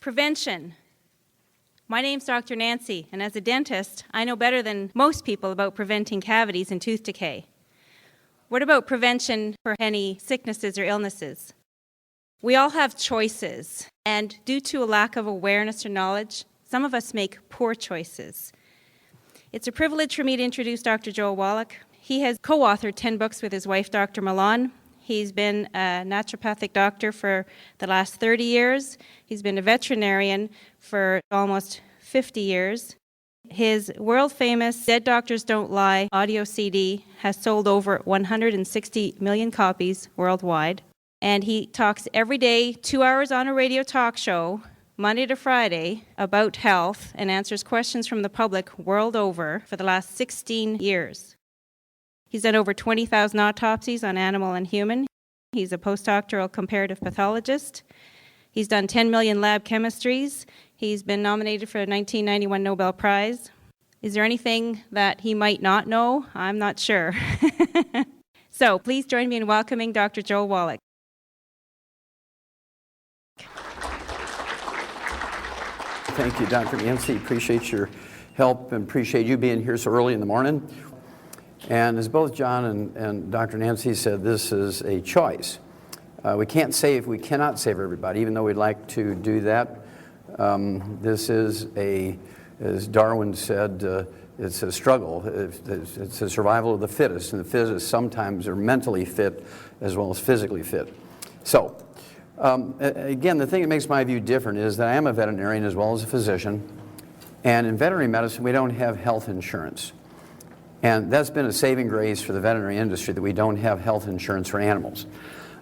Prevention. My name's Dr. Nancy, and as a dentist, I know better than most people about preventing cavities and tooth decay. What about prevention for any sicknesses or illnesses? We all have choices, and due to a lack of awareness or knowledge, some of us make poor choices. It's a privilege for me to introduce Dr. Joel Wallach. He has co-authored 10 books with his wife, Dr. Milan. He's been a naturopathic doctor for the last 30 years. He's been a veterinarian for almost 50 years. His world-famous Dead Doctors Don't Lie audio CD has sold over 160 million copies worldwide. And he talks every day, 2 hours on a radio talk show, Monday to Friday, about health and answers questions from the public world over for the last 16 years. He's done over 20,000 autopsies on animal and human. He's a postdoctoral comparative pathologist. He's done 10 million lab chemistries. He's been nominated for a 1991 Nobel Prize. Is there anything that he might not know? I'm not sure. So please join me in welcoming Dr. Joel Wallach. Thank you, Dr. Nancy. Appreciate your help and appreciate you being here so early in the morning. And as both John and Dr. Nancy said, this is a choice. We cannot save everybody, even though we'd like to do that. This is as Darwin said, it's a struggle. It's a survival of the fittest, and the fittest sometimes are mentally fit as well as physically fit. So, again, the thing that makes my view different is that I am a veterinarian as well as a physician, and in veterinary medicine we don't have health insurance. And that's been a saving grace for the veterinary industry, that we don't have health insurance for animals.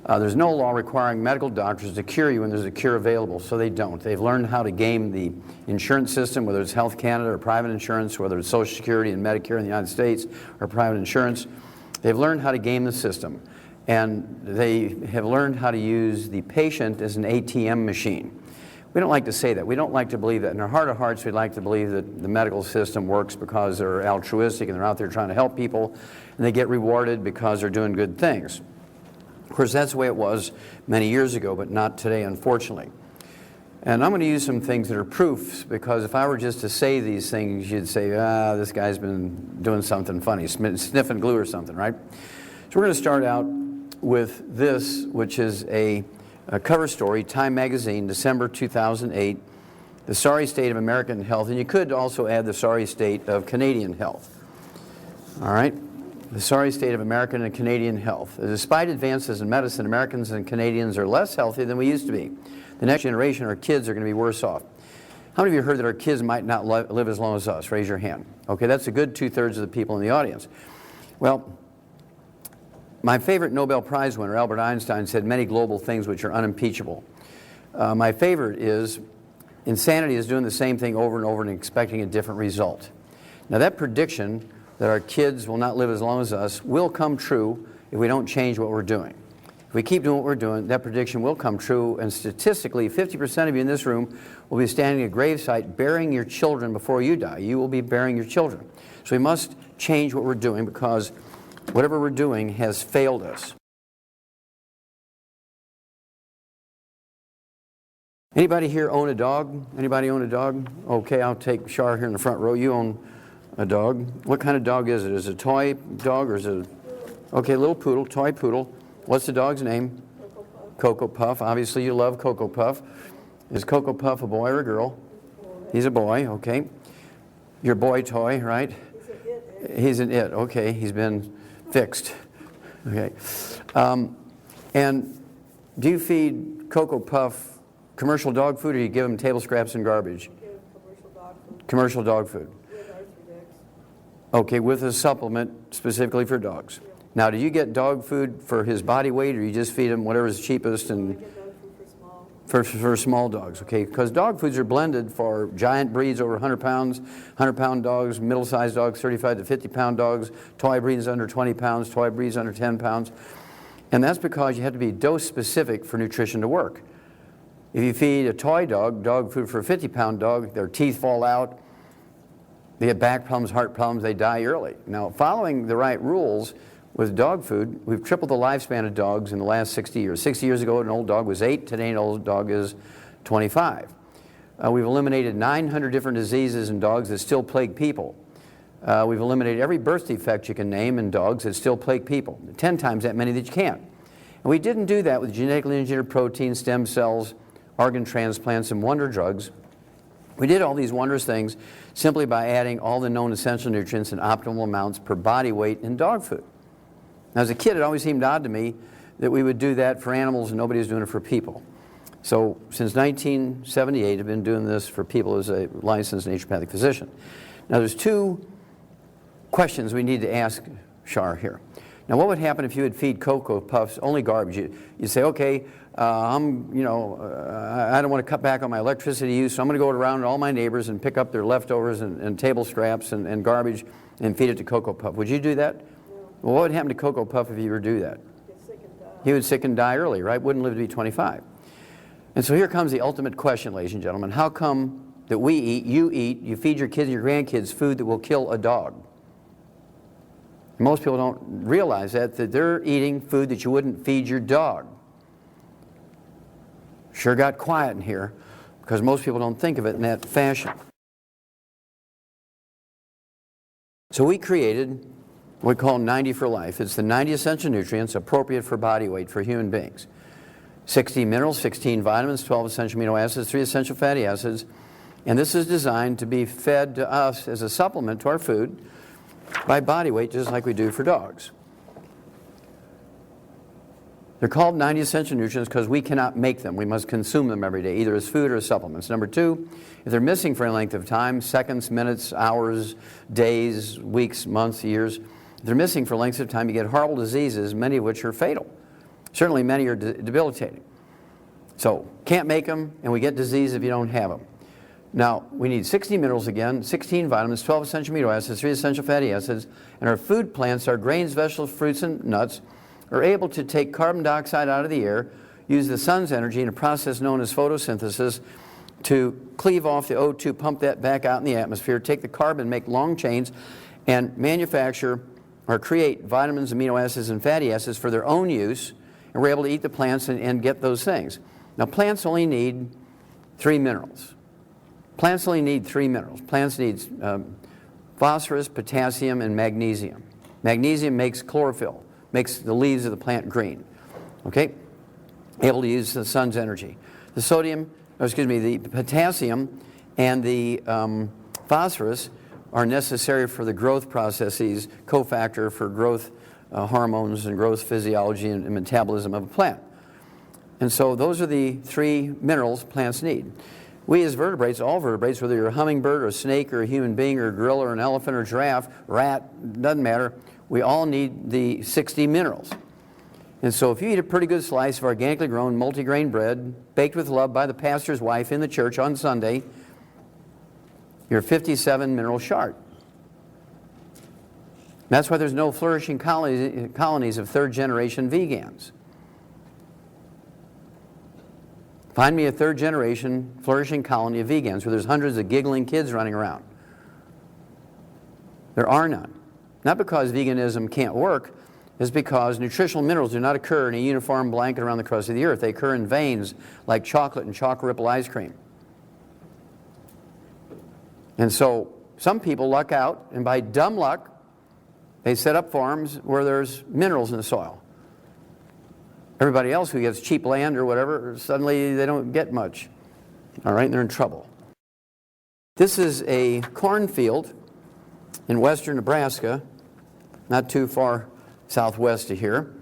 There's no law requiring medical doctors to cure you when there's a cure available, so they don't. They've learned how to game the insurance system, whether it's Health Canada or private insurance, whether it's Social Security and Medicare in the United States or private insurance. They've learned how to game the system. And they have learned how to use the patient as an ATM machine. We don't like to say that. We don't like to believe that. In our heart of hearts, we'd like to believe that the medical system works because they're altruistic and they're out there trying to help people, and they get rewarded because they're doing good things. Of course, that's the way it was many years ago, but not today, unfortunately. And I'm going to use some things that are proofs, because if I were just to say these things, you'd say, this guy's been doing something funny, sniffing glue or something, right? So we're going to start out with this, which is a cover story, Time Magazine, December 2008, the sorry state of American health, and you could also add the sorry state of Canadian health. All right, the sorry state of American and Canadian health. Despite advances in medicine, Americans and Canadians are less healthy than we used to be. The next generation, our kids, are going to be worse off. How many of you heard that our kids might not live as long as us? Raise your hand. Okay, that's a good 2/3 of the people in the audience. Well, my favorite Nobel Prize winner, Albert Einstein, said many global things which are unimpeachable. My favorite is, insanity is doing the same thing over and over and expecting a different result. Now that prediction that our kids will not live as long as us will come true if we don't change what we're doing. If we keep doing what we're doing, that prediction will come true, and statistically 50% of you in this room will be standing at a gravesite burying your children before you die. You will be burying your children. So we must change what we're doing, because whatever we're doing has failed us. Anybody here own a dog? Anybody own a dog? Okay, I'll take Shar here in the front row. You own a dog. What kind of dog is it? Is it a toy dog or is it okay, little poodle, toy poodle. What's the dog's name? Cocoa Puff. Obviously you love Cocoa Puff. Is Cocoa Puff a boy or a girl? He's a boy, okay. Your boy toy, right? He's an it, okay. He's been fixed. Okay. And do you feed Cocoa Puff commercial dog food, or do you give him table scraps and garbage? Commercial dog food. Commercial dog food. With Arthur. Okay, with a supplement specifically for dogs. Yeah. Now, do you get dog food for his body weight, or you just feed him whatever's cheapest? And I get dog food for small dogs, okay? Because dog foods are blended for giant breeds over 100 pounds, 100-pound dogs, middle-sized dogs, 35 to 50-pound dogs, toy breeds under 20 pounds, toy breeds under 10 pounds. And that's because you have to be dose-specific for nutrition to work. If you feed a toy dog dog food for a 50-pound dog, their teeth fall out, they get back problems, heart problems, they die early. Now, following the right rules with dog food, we've tripled the lifespan of dogs in the last 60 years. 60 years ago, an old dog was 8. Today, an old dog is 25. We've eliminated 900 different diseases in dogs that still plague people. We've eliminated every birth defect you can name in dogs that still plague people, 10 times that many that you can't. And we didn't do that with genetically engineered proteins, stem cells, organ transplants, and wonder drugs. We did all these wondrous things simply by adding all the known essential nutrients in optimal amounts per body weight in dog food. Now, as a kid, it always seemed odd to me that we would do that for animals and nobody was doing it for people. So since 1978, I've been doing this for people as a licensed naturopathic physician. Now, there's two questions we need to ask Shar here. Now, what would happen if you would feed Cocoa Puffs only garbage? You'd say, okay, I don't want to cut back on my electricity use, so I'm going to go around to all my neighbors and pick up their leftovers and table scraps and garbage and feed it to Cocoa Puff. Would you do that? No. Well, what would happen to Cocoa Puff if you were to do that? Get sick and die. He would sick and die early, right? Wouldn't live to be 25. And so here comes the ultimate question, ladies and gentlemen. How come that we eat, you feed your kids and your grandkids food that will kill a dog? Most people don't realize that they're eating food that you wouldn't feed your dog. Sure got quiet in here because most people don't think of it in that fashion. So we created what we call 90 for life. It's the 90 essential nutrients appropriate for body weight for human beings. 16 minerals, 16 vitamins, 12 essential amino acids, 3 essential fatty acids. And this is designed to be fed to us as a supplement to our food by body weight, just like we do for dogs. They're called 90 essential nutrients because we cannot make them. We must consume them every day, either as food or as supplements. Number two, if they're missing for any length of time, seconds, minutes, hours, days, weeks, months, years, if they're missing for lengths of time, you get horrible diseases, many of which are fatal. Certainly many are debilitating. So, can't make them, and we get disease if you don't have them. Now, we need 60 minerals again, 16 vitamins, 12 essential amino acids, 3 essential fatty acids, and our food plants, our grains, vegetables, fruits, and nuts, are able to take carbon dioxide out of the air, use the sun's energy in a process known as photosynthesis to cleave off the O2, pump that back out in the atmosphere, take the carbon, make long chains, and manufacture or create vitamins, amino acids, and fatty acids for their own use, and we're able to eat the plants and get those things. Now, plants only need 3 minerals. Plants only need 3 minerals. Plants need phosphorus, potassium, and magnesium. Magnesium makes chlorophyll, makes the leaves of the plant green. Okay? Able to use the sun's energy. The the potassium and the phosphorus are necessary for the growth processes, cofactor for growth hormones and growth physiology and metabolism of a plant. And so those are the 3 minerals plants need. We as vertebrates, all vertebrates, whether you're a hummingbird or a snake or a human being or a gorilla or an elephant or a giraffe, rat, doesn't matter, we all need the 60 minerals. And so if you eat a pretty good slice of organically grown multigrain bread, baked with love by the pastor's wife in the church on Sunday, you're 57 minerals short. That's why there's no flourishing colonies of third-generation vegans. Find me a third-generation flourishing colony of vegans where there's hundreds of giggling kids running around. There are none. Not because veganism can't work, it's because nutritional minerals do not occur in a uniform blanket around the crust of the earth. They occur in veins like chocolate and chocolate ripple ice cream. And so some people luck out, and by dumb luck, they set up farms where there's minerals in the soil. Everybody else who gets cheap land or whatever, suddenly they don't get much. All right, and they're in trouble. This is a cornfield in western Nebraska, not too far southwest of here.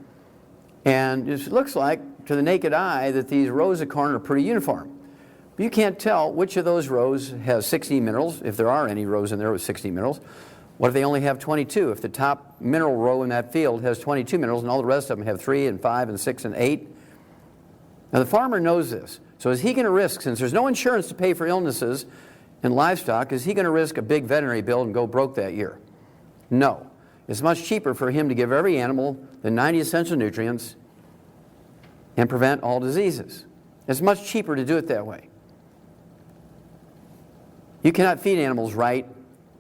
And it looks like, to the naked eye, that these rows of corn are pretty uniform. But you can't tell which of those rows has 60 minerals, if there are any rows in there with 60 minerals. What if they only have 22? If the top mineral row in that field has 22 minerals and all the rest of them have 3 and 5 and 6 and 8? Now the farmer knows this. So is he going to risk, since there's no insurance to pay for illnesses in livestock, is he going to risk a big veterinary bill and go broke that year? No. It's much cheaper for him to give every animal the 90 essential nutrients and prevent all diseases. It's much cheaper to do it that way. You cannot feed animals right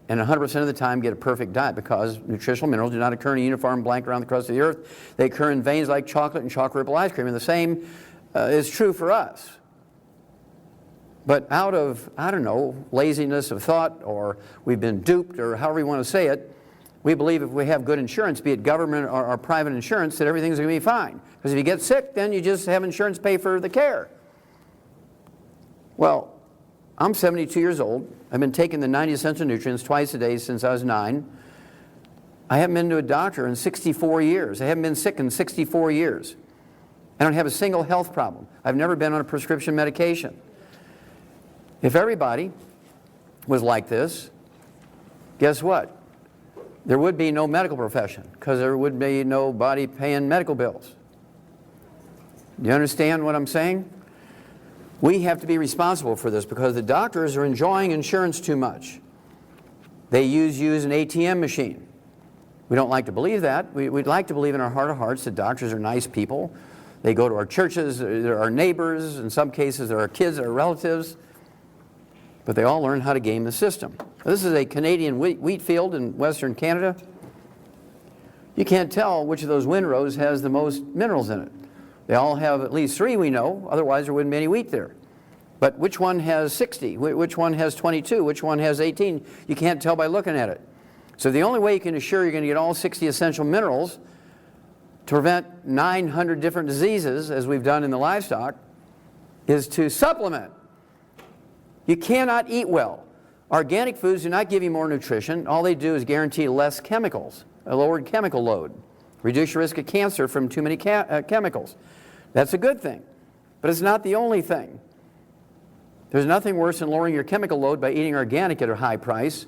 and 100% of the time get a perfect diet because nutritional minerals do not occur in a uniform blanket around the crust of the earth. They occur in veins like chocolate and chocolate ripple ice cream. And the same is true for us. But out of, I don't know, laziness of thought, or we've been duped, or however you want to say it, we believe if we have good insurance, be it government or private insurance, that everything's going to be fine. Because if you get sick, then you just have insurance pay for the care. Well, I'm 72 years old. I've been taking the 90 essential nutrients twice a day since I was 9. I haven't been to a doctor in 64 years. I haven't been sick in 64 years. I don't have a single health problem. I've never been on a prescription medication. If everybody was like this, guess what? There would be no medical profession, because there would be nobody paying medical bills. Do you understand what I'm saying? We have to be responsible for this, because the doctors are enjoying insurance too much. They use an ATM machine. We don't like to believe that. We'd like to believe in our heart of hearts that doctors are nice people. They go to our churches, they're our neighbors, in some cases they're our kids, they're our relatives. But they all learn how to game the system. This is a Canadian wheat field in Western Canada. You can't tell which of those windrows has the most minerals in it. They all have at least 3, we know, otherwise there wouldn't be any wheat there. But which one has 60? Which one has 22? Which one has 18? You can't tell by looking at it. So the only way you can assure you're going to get all 60 essential minerals to prevent 900 different diseases, as we've done in the livestock, is to supplement. You cannot eat well. Organic foods do not give you more nutrition. All they do is guarantee less chemicals, a lowered chemical load. Reduce your risk of cancer from too many chemicals. That's a good thing. But it's not the only thing. There's nothing worse than lowering your chemical load by eating organic at a high price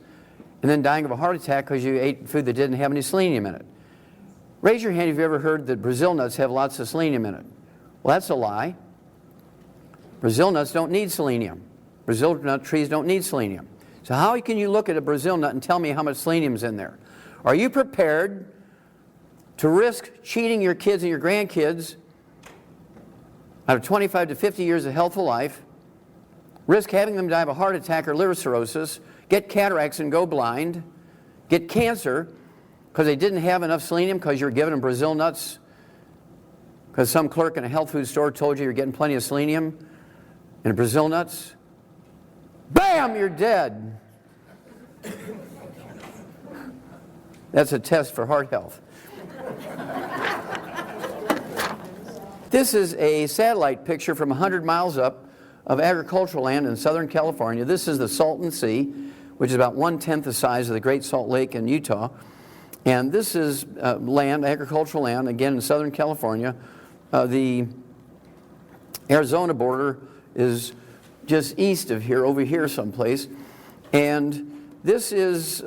and then dying of a heart attack because you ate food that didn't have any selenium in it. Raise your hand if you've ever heard that Brazil nuts have lots of selenium in it. Well, that's a lie. Brazil nuts don't need selenium. Brazil nut trees don't need selenium. So how can you look at a Brazil nut and tell me how much selenium is in there? Are you prepared to risk cheating your kids and your grandkids out of 25 to 50 years of healthful life, risk having them die of a heart attack or liver cirrhosis, get cataracts and go blind, get cancer because they didn't have enough selenium because you're giving them Brazil nuts because some clerk in a health food store told you you're getting plenty of selenium in Brazil nuts? Bam, you're dead. That's a test for heart health. This is a satellite picture from 100 miles up of agricultural land in Southern California. This is the Salton Sea, which is about 1/10 the size of the Great Salt Lake in Utah. And this is land, agricultural land, again in Southern California. The Arizona border is just east of here, over here someplace. And this is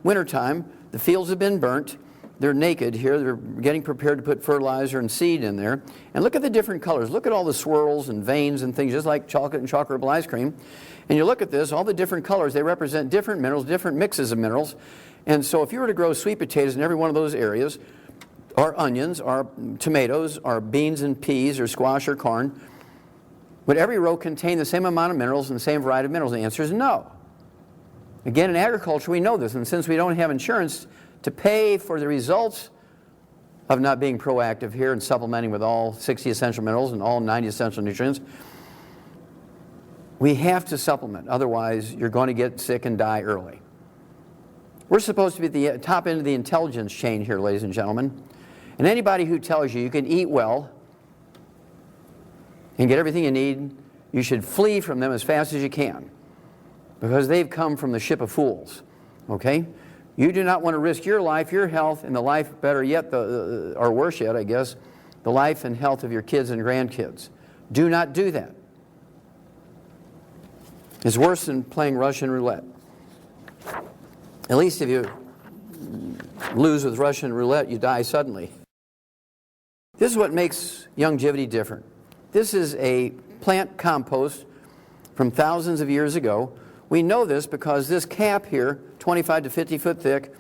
wintertime. The fields have been burnt. They're naked here. They're getting prepared to put fertilizer and seed in there. And look at the different colors. Look at all the swirls and veins and things, just like chocolate and chocolate ice cream. And you look at this, all the different colors, they represent different minerals, different mixes of minerals. And so if you were to grow sweet potatoes in every one of those areas, or onions, or tomatoes, or beans and peas, or squash or corn, would every row contain the same amount of minerals and the same variety of minerals? The answer is no. Again, in agriculture, we know this, and since we don't have insurance to pay for the results of not being proactive here and supplementing with all 60 essential minerals and all 90 essential nutrients, we have to supplement. Otherwise, you're going to get sick and die early. We're supposed to be at the top end of the intelligence chain here, ladies and gentlemen. And anybody who tells you you can eat well and get everything you need, you should flee from them as fast as you can, because they've come from the ship of fools, okay? You do not want to risk your life, your health, and the life, better yet, or worse yet, I guess, the life and health of your kids and grandkids. Do not do that. It's worse than playing Russian roulette. At least if you lose with Russian roulette, you die suddenly. This is what makes longevity different. This is a plant compost from thousands of years ago. We know this because this cap here, 25 to 50 foot thick,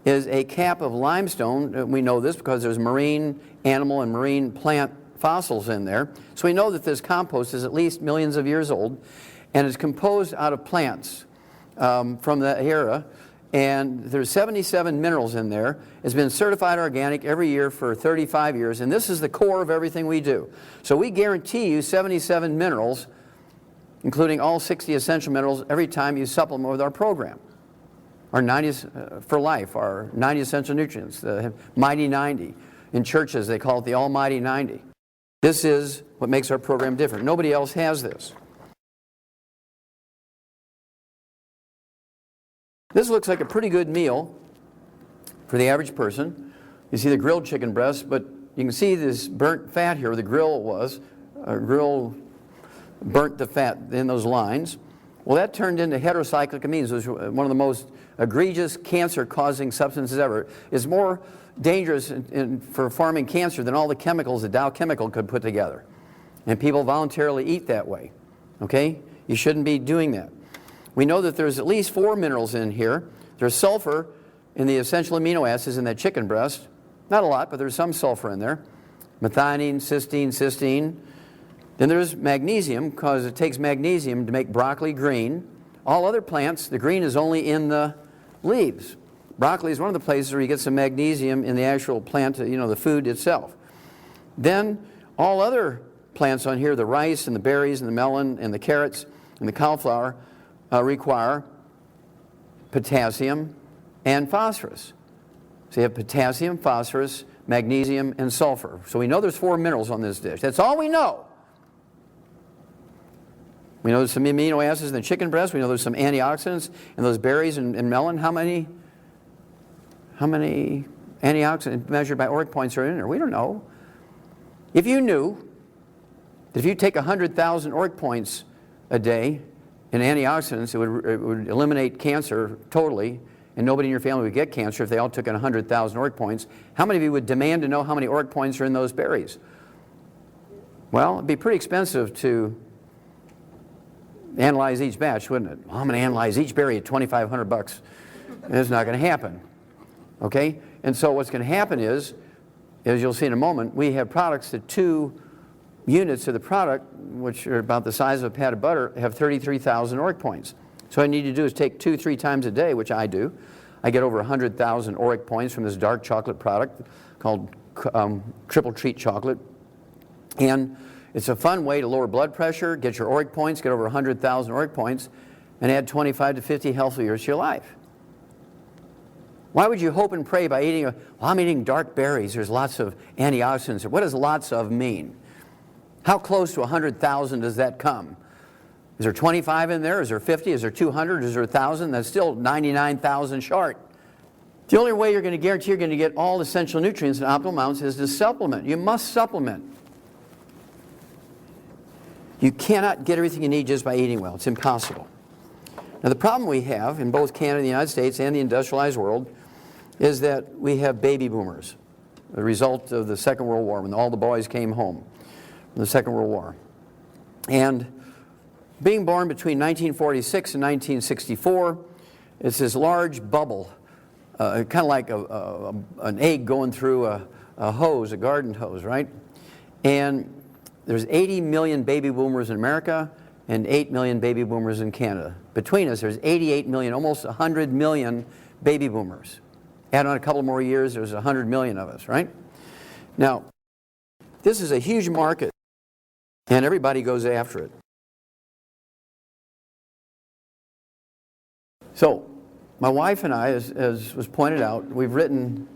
is a cap of limestone. We know this because there's marine animal and marine plant fossils in there. So we know that this compost is at least millions of years old, and is composed out of plants from that era. And there's 77 minerals in there. It's been certified organic every year for 35 years, and this is the core of everything we do. So we guarantee you 77 minerals including all 60 essential minerals every time you supplement with our program. Our 90 for life, our 90 essential nutrients, the Mighty 90. In churches, they call it the Almighty 90. This is what makes our program different. Nobody else has this. This looks like a pretty good meal for the average person. You see the grilled chicken breast, but you can see this burnt fat here where the grill was. Grill burnt the fat in those lines. Well, that turned into heterocyclic amines, which was one of the most egregious cancer-causing substances ever. It's more dangerous for farming cancer than all the chemicals that Dow Chemical could put together. And people voluntarily eat that way. Okay? You shouldn't be doing that. We know that there's at least 4 minerals in here. There's sulfur in the essential amino acids in that chicken breast. Not a lot, but there's some sulfur in there. Methionine, cysteine. Then there's magnesium, because it takes magnesium to make broccoli green. All other plants, the green is only in the leaves. Broccoli is one of the places where you get some magnesium in the actual plant, the food itself. Then all other plants on here, the rice and the berries and the melon and the carrots and the cauliflower, require potassium and phosphorus. So you have potassium, phosphorus, magnesium, and sulfur. So we know there's 4 minerals on this dish. That's all we know. We know there's some amino acids in the chicken breast. We know there's some antioxidants in those berries and melon. How many antioxidants measured by ORAC points are in there? We don't know. If you knew that if you take 100,000 ORAC points a day in antioxidants, it would eliminate cancer totally, and nobody in your family would get cancer if they all took in 100,000 ORAC points, how many of you would demand to know how many ORAC points are in those berries? Well, it'd be pretty expensive to analyze each batch, wouldn't it? Well, I'm going to analyze each berry at $2,500. It's not going to happen. Okay? And so what's going to happen is, as you'll see in a moment, we have products that 2 units of the product, which are about the size of a pat of butter, have 33,000 ORAC points. So what I need to do is take 2-3 times a day, which I do. I get over 100,000 ORAC points from this dark chocolate product called Triple Treat Chocolate. And it's a fun way to lower blood pressure, get your ORAC points, get over 100,000 ORAC points, and add 25 to 50 healthy years to your life. Why would you hope and pray by eating, well, I'm eating dark berries, there's lots of antioxidants. What does lots of mean? How close to 100,000 does that come? Is there 25 in there? Is there 50? Is there 200? Is there 1,000? That's still 99,000 short. The only way you're going to guarantee you're going to get all essential nutrients in optimal amounts is to supplement. You must supplement. You cannot get everything you need just by eating well. It's impossible. Now the problem we have in both Canada and the United States and the industrialized world is that we have baby boomers, the result of the Second World War, when all the boys came home from the Second World War. And being born between 1946 and 1964, it's this large bubble, kind of like an egg going through a hose, a garden hose, right? And there's 80 million baby boomers in America and 8 million baby boomers in Canada. Between us, there's 88 million, almost 100 million baby boomers. Add on a couple more years, there's 100 million of us, right? Now, this is a huge market, and everybody goes after it. So, my wife and I, as was pointed out, we've written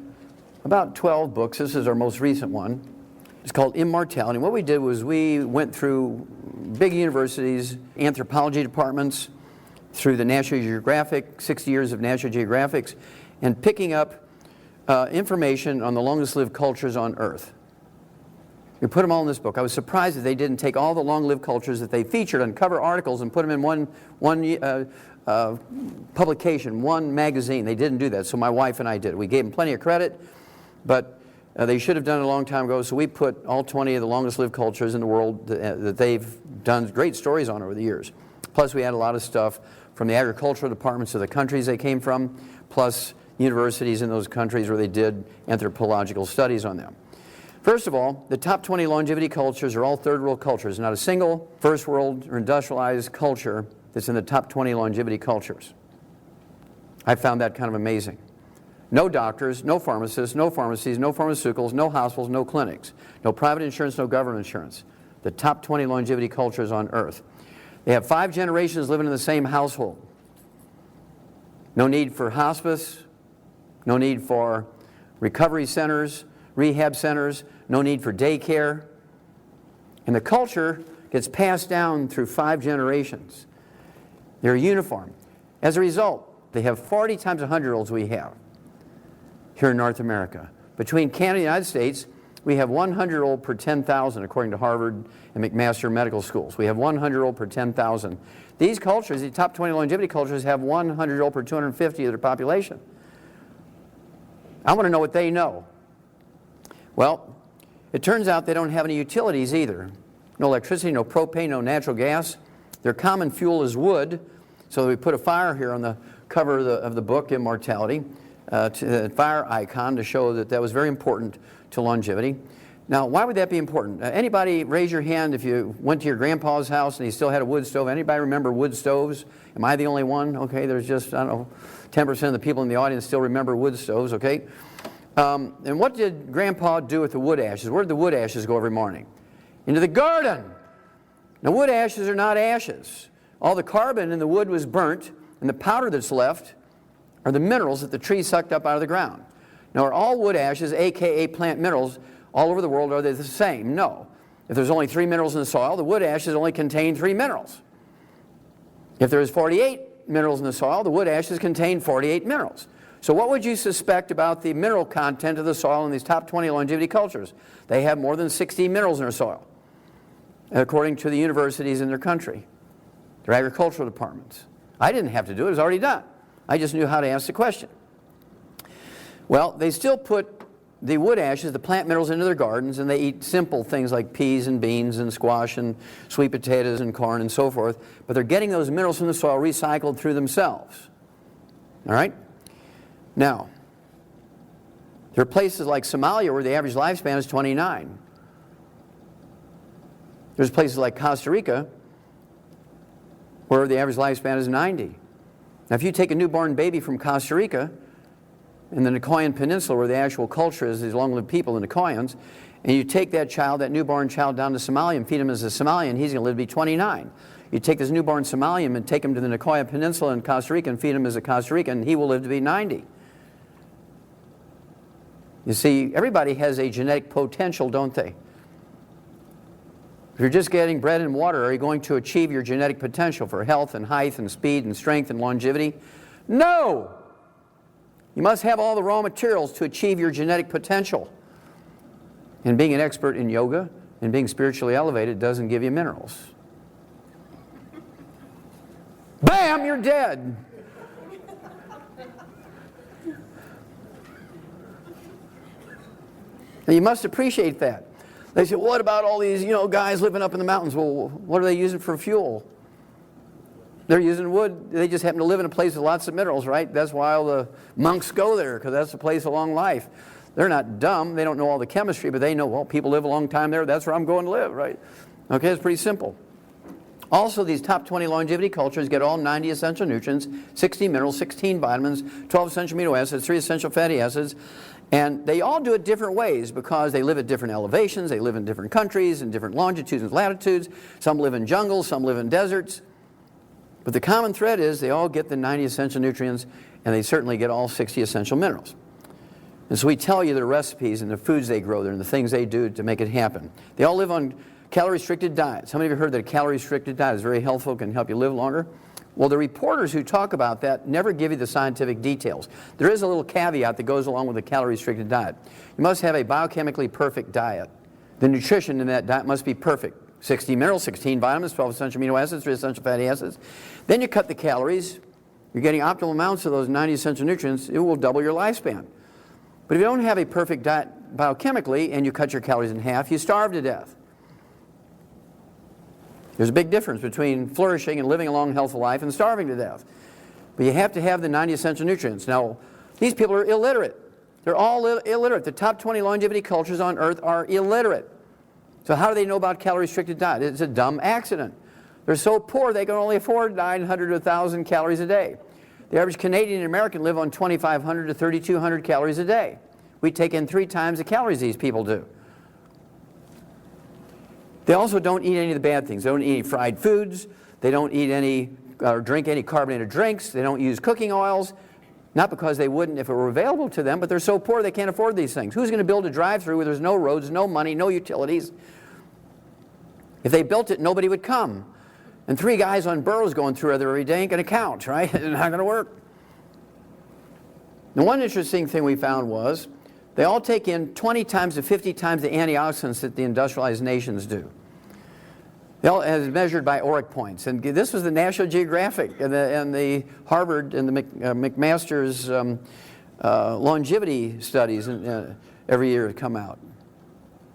about 12 books. This is our most recent one. It's called Immortality. And what we did was we went through big universities, anthropology departments, through the National Geographic, 60 years of National Geographics, and picking up information on the longest lived cultures on Earth. We put them all in this book. I was surprised that they didn't take all the long-lived cultures that they featured on cover articles and put them in one publication, one magazine. They didn't do that, so my wife and I did. We gave them plenty of credit, but they should have done it a long time ago, so we put all 20 of the longest-lived cultures in the world that they've done great stories on over the years. Plus, we had a lot of stuff from the agricultural departments of the countries they came from, plus universities in those countries where they did anthropological studies on them. First of all, the top 20 longevity cultures are all third world cultures. Not a single first world or industrialized culture that's in the top 20 longevity cultures. I found that kind of amazing. No doctors, no pharmacists, no pharmacies, no pharmaceuticals, no hospitals, no clinics, no private insurance, no government insurance. The top 20 longevity cultures on Earth. They have 5 generations living in the same household. No need for hospice, no need for recovery centers, rehab centers, no need for daycare. And the culture gets passed down through 5 generations. They're uniform. As a result, they have 40 times the 100-year-olds we have here in North America. Between Canada and the United States, we have 100-year-old per 10,000, according to Harvard and McMaster medical schools. We have 100-year-old per 10,000. These cultures, the top 20 longevity cultures, have 100-year-old per 250 of their population. I want to know what they know. Well, it turns out they don't have any utilities either. No electricity, no propane, no natural gas. Their common fuel is wood. So we put a fire here on the cover of the book, Immortality, a fire icon to show that that was very important to longevity. Now, why would that be important? Anybody raise your hand if you went to your grandpa's house and he still had a wood stove? Anybody remember wood stoves? Am I the only one? Okay, there's just, I don't know, 10% of the people in the audience still remember wood stoves, okay? And what did Grandpa do with the wood ashes? Where did the wood ashes go every morning? Into the garden. Now, wood ashes are not ashes. All the carbon in the wood was burnt, and the powder that's left are the minerals that the tree sucked up out of the ground. Now, are all wood ashes, a.k.a. plant minerals, all over the world, are they the same? No. If there's only 3 minerals in the soil, the wood ashes only contain 3 minerals. If there's 48 minerals in the soil, the wood ashes contain 48 minerals. So what would you suspect about the mineral content of the soil in these top 20 longevity cultures? They have more than 60 minerals in their soil, according to the universities in their country, their agricultural departments. I didn't have to do it. It was already done. I just knew how to ask the question. Well, they still put the wood ashes, the plant minerals, into their gardens, and they eat simple things like peas and beans and squash and sweet potatoes and corn and so forth, but they're getting those minerals from the soil recycled through themselves. All right? Now, there are places like Somalia where the average lifespan is 29. There's places like Costa Rica where the average lifespan is 90. Now, if you take a newborn baby from Costa Rica in the Nicoyan Peninsula, where the actual culture is these long-lived people, the Nicoyans, and you take that child, that newborn child, down to Somalia and feed him as a Somalian, he's going to live to be 29. You take this newborn Somalian and take him to the Nicoyan Peninsula in Costa Rica and feed him as a Costa Rican, he will live to be 90. You see, everybody has a genetic potential, don't they? If you're just getting bread and water, are you going to achieve your genetic potential for health and height and speed and strength and longevity? No! You must have all the raw materials to achieve your genetic potential. And being an expert in yoga and being spiritually elevated doesn't give you minerals. Bam! You're dead! Now, you must appreciate that. They say, what about all these, guys living up in the mountains? Well, what are they using for fuel? They're using wood. They just happen to live in a place with lots of minerals, right? That's why all the monks go there, because that's the place of long life. They're not dumb. They don't know all the chemistry, but they know, well, people live a long time there. That's where I'm going to live, right? Okay, it's pretty simple. Also, these top 20 longevity cultures get all 90 essential nutrients, 60 minerals, 16 vitamins, 12 essential amino acids, 3 essential fatty acids. And they all do it different ways because they live at different elevations, they live in different countries, in different longitudes and latitudes. Some live in jungles, some live in deserts. But the common thread is they all get the 90 essential nutrients, and they certainly get all 60 essential minerals. And so we tell you their recipes and the foods they grow there and the things they do to make it happen. They all live on calorie-restricted diets. How many of you have heard that a calorie-restricted diet is very helpful, can help you live longer? Well, the reporters who talk about that never give you the scientific details. There is a little caveat that goes along with a calorie-restricted diet. You must have a biochemically perfect diet. The nutrition in that diet must be perfect. 60 minerals, 16 vitamins, 12 essential amino acids, 3 essential fatty acids. Then you cut the calories. You're getting optimal amounts of those 90 essential nutrients. It will double your lifespan. But if you don't have a perfect diet biochemically and you cut your calories in half, you starve to death. There's a big difference between flourishing and living a long, healthful life and starving to death. But you have to have the 90 essential nutrients. Now, these people are illiterate. They're all illiterate. The top 20 longevity cultures on Earth are illiterate. So how do they know about calorie-restricted diet? It's a dumb accident. They're so poor they can only afford 900 to 1,000 calories a day. The average Canadian and American live on 2,500 to 3,200 calories a day. We take in 3 times the calories these people do. They also don't eat any of the bad things. They don't eat any fried foods. They don't eat any or drink any carbonated drinks. They don't use cooking oils. Not because they wouldn't if it were available to them, but they're so poor they can't afford these things. Who's going to build a drive-through where there's no roads, no money, no utilities? If they built it, nobody would come. And 3 guys on burros going through there every day ain't going to count, right? It's not going to work. Now, one interesting thing we found was they all take in 20 times to 50 times the antioxidants that the industrialized nations do. They all, as measured by ORAC points. And this was the National Geographic and the Harvard and the McMaster's longevity studies every year come out.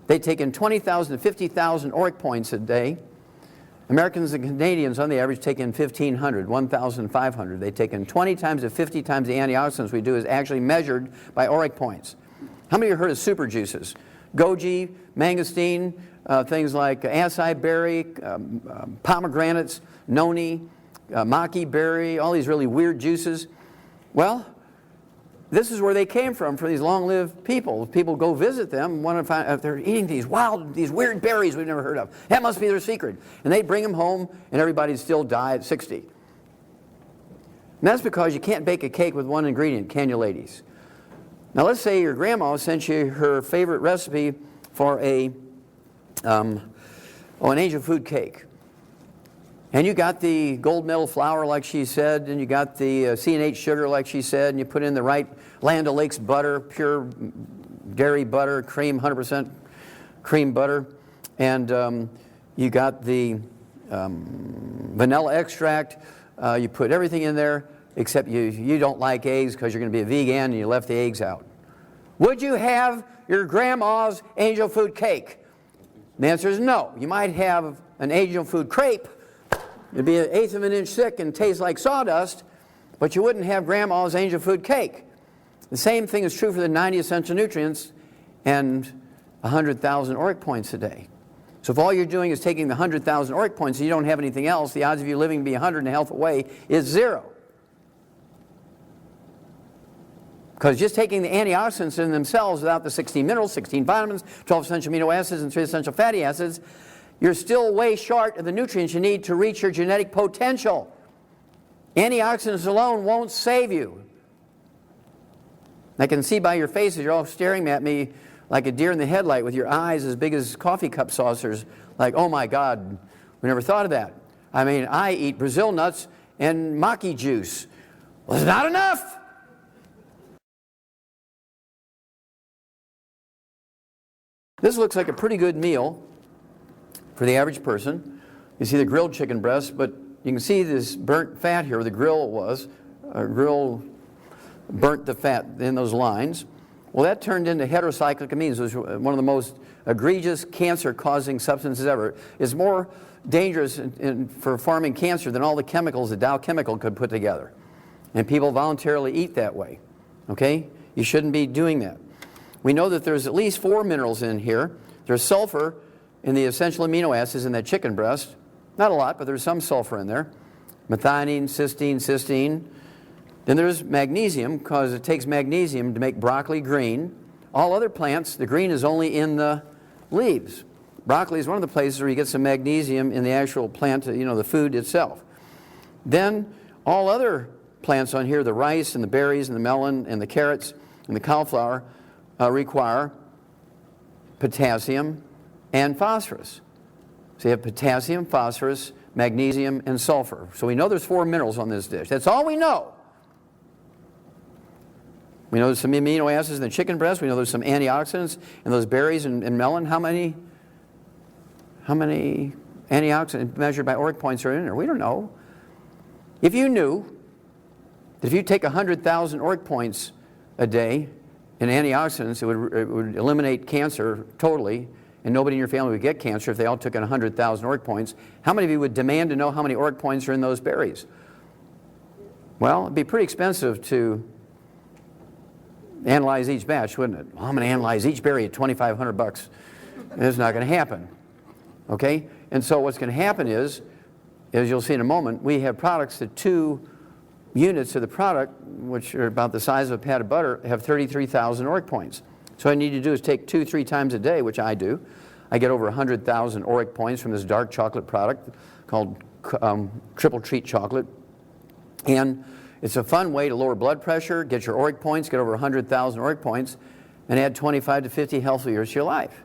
They take in 20,000 to 50,000 ORAC points a day. Americans and Canadians on the average take in 1,500, 1,500. They take in 20 times to 50 times the antioxidants we do is actually measured by ORAC points. How many of you heard of super juices? Goji, mangosteen, things like acai berry, pomegranates, noni, maki berry, all these really weird juices. Well, this is where they came from for these long-lived people. People go visit them, want to find out if they're eating these weird berries we've never heard of. That must be their secret. And they bring them home, and everybody still die at 60. And that's because you can't bake a cake with one ingredient, can you, ladies? Now, let's say your grandma sent you her favorite recipe for an angel food cake. And you got the gold medal flour, like she said, and you got the C&H sugar, like she said, and you put in the right Land O'Lakes butter, pure dairy butter, cream, 100% cream butter, and you got the vanilla extract. You put everything in there, except you don't like eggs because you're going to be a vegan, and you left the eggs out. Would you have your grandma's angel food cake? The answer is no. You might have an angel food crepe. It'd be 1/8 of an inch thick and taste like sawdust, but you wouldn't have grandma's angel food cake. The same thing is true for the 90 essential nutrients and 100,000 ORAC points a day. So if all you're doing is taking the 100,000 ORAC points and you don't have anything else, the odds of you living to be 100 and health away is 0. Because just taking the antioxidants in themselves without the 16 minerals, 16 vitamins, 12 essential amino acids, and 3 essential fatty acids, you're still way short of the nutrients you need to reach your genetic potential. Antioxidants alone won't save you. I can see by your faces, you're all staring at me like a deer in the headlight with your eyes as big as coffee cup saucers, like, oh my God, we never thought of that. I mean, I eat Brazil nuts and maki juice. Well, it's not enough. This looks like a pretty good meal for the average person. You see the grilled chicken breast, but you can see this burnt fat here where the grill was. Grill burnt the fat in those lines. Well, that turned into heterocyclic amines, which was one of the most egregious cancer-causing substances ever. It's more dangerous for forming cancer than all the chemicals the Dow Chemical could put together. And people voluntarily eat that way. Okay? You shouldn't be doing that. We know that there's at least 4 minerals in here. There's sulfur in the essential amino acids in that chicken breast. Not a lot, but there's some sulfur in there. Methionine, cysteine. Then there's magnesium, because it takes magnesium to make broccoli green. All other plants, the green is only in the leaves. Broccoli is one of the places where you get some magnesium in the actual plant, the food itself. Then all other plants on here, the rice and the berries and the melon and the carrots and the cauliflower, require potassium and phosphorus. So you have potassium, phosphorus, magnesium, and sulfur. So we know there's 4 minerals on this dish. That's all we know. We know there's some amino acids in the chicken breast. We know there's some antioxidants in those berries and melon. How many antioxidants measured by ORAC points are in there? We don't know. If you knew that if you take 100,000 ORAC points a day in antioxidants, it would eliminate cancer totally, and nobody in your family would get cancer if they all took in 100,000 ORAC points, how many of you would demand to know how many ORAC points are in those berries? Well, it'd be pretty expensive to analyze each batch, wouldn't it? Well, I'm going to analyze each berry at $2,500. It's not going to happen. Okay? And so what's going to happen is, as you'll see in a moment, we have products that 2 units of the product, which are about the size of a pat of butter, have 33,000 ORAC points. So what I need to do is take 2-3 times a day, which I do. I get over 100,000 ORAC points from this dark chocolate product called triple treat chocolate. And it's a fun way to lower blood pressure, get your ORAC points, get over 100,000 ORAC points, and add 25 to 50 healthy years to your life.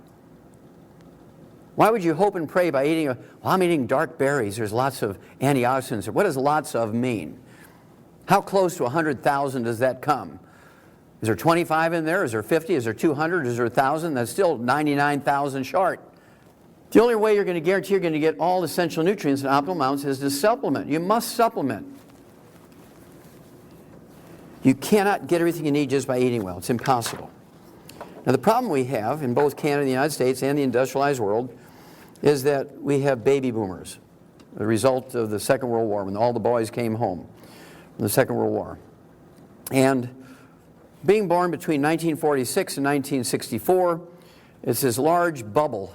Why would you hope and pray by eating, well, I'm eating dark berries, there's lots of antioxidants. What does lots of mean? How close to 100,000 does that come? Is there 25 in there? Is there 50? Is there 200? Is there 1,000? That's still 99,000 short. The only way you're going to guarantee you're going to get all essential nutrients in optimal amounts is to supplement. You must supplement. You cannot get everything you need just by eating well. It's impossible. Now the problem we have in both Canada and the United States and the industrialized world is that we have baby boomers, the result of the Second World War, when all the boys came home from the Second World War. And being born between 1946 and 1964, it's this large bubble,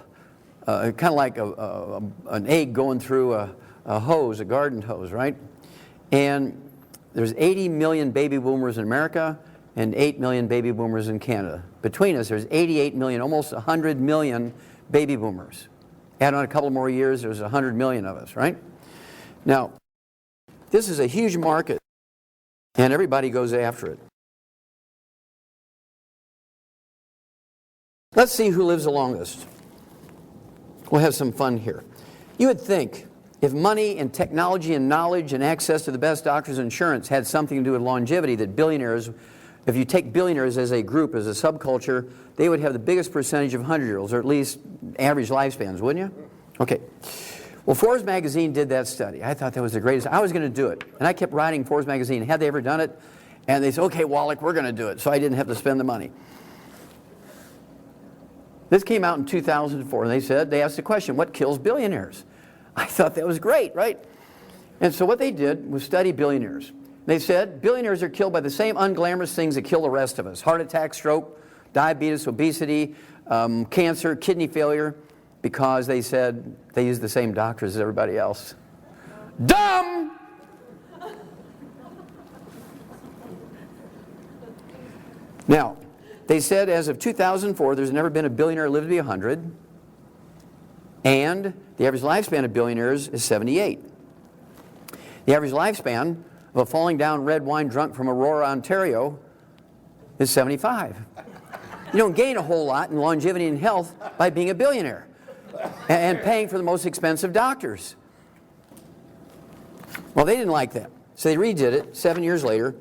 kind of like an egg going through a hose, a garden hose, right? And there's 80 million baby boomers in America and 8 million baby boomers in Canada. Between us, there's 88 million, almost 100 million baby boomers. Add on a couple more years, there's 100 million of us, right? Now, this is a huge market, and everybody goes after it. Let's see who lives the longest. We'll have some fun here. You would think if money and technology and knowledge and access to the best doctors and insurance had something to do with longevity, that billionaires, if you take billionaires as a group, as a subculture, they would have the biggest percentage of 100-year-olds, or at least average lifespans, wouldn't you? Okay. Well, Forbes magazine did that study. I thought that was the greatest. I was going to do it. And I kept writing Forbes magazine. Had they ever done it? And they said, okay, Wallach, we're going to do it. So I didn't have to spend the money. This came out in 2004, and they asked the question, what kills billionaires? I thought that was great, right? And so what they did was study billionaires. They said billionaires are killed by the same unglamorous things that kill the rest of us: heart attack, stroke, diabetes, obesity, cancer, kidney failure, because they said they use the same doctors as everybody else. Dumb! Now, they said as of 2004, there's never been a billionaire who lived to be 100, and the average lifespan of billionaires is 78. The average lifespan of a falling down red wine drunk from Aurora, Ontario is 75. You don't gain a whole lot in longevity and health by being a billionaire and paying for the most expensive doctors. Well, they didn't like that, so they redid it 7 years later.